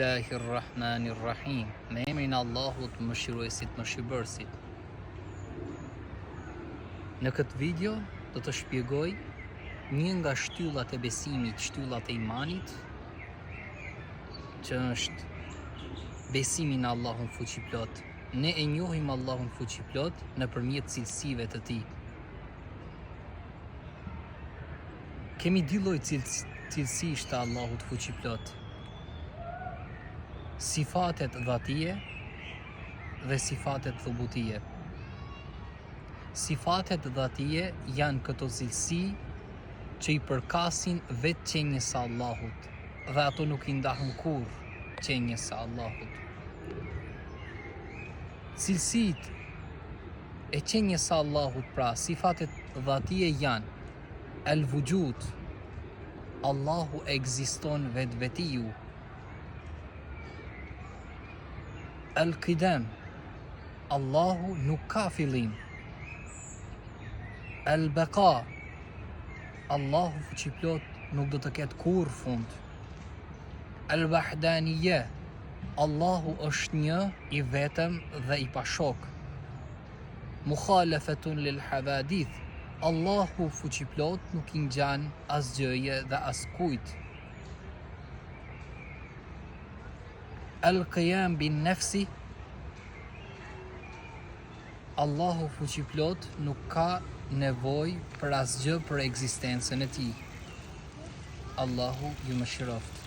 Bismillahirrahmanirrahim. Me emrin e Allahut, mëshiruesit, mëshirbërësit. Në këtë video do të shpjegoj një nga shtyllat e besimit, shtyllat e imanit, që është besimi në Allahun fuqiplot. Ne e njohim Allahun fuqiplot nëpërmjet cilësive të tij. Kemi dy lloj cilësish të Allahut fuqiplot: sifatet dhatije dhe sifatet thubutie. Sifatet dhatije janë këto cilësi që i përkasin vetë qenjes së Allahut, dhe ato nuk i ndahën kurrë qenjes së Allahut. Cilësitë e qenjes së Allahut, pra sifatet dhatije, janë el-vujud, Allahu ekziston vetvetiu; el-qidam, Allahu nuk ka fillim; el-baqa, Allahu fuqiplot nuk do të ketë kurrë fund; el-wahdaniyya, Allahu është një, i vetëm dhe i pashok; mukhalafatun lil hawadith, Allahu fuqiplot nuk i ngjan asgjëje dhe askujt; el-qiyam bin nafsi, Allahu fuqiplot nuk ka nevojë për asgjë për ekzistencën e tij. Allahu ju mëshiroft.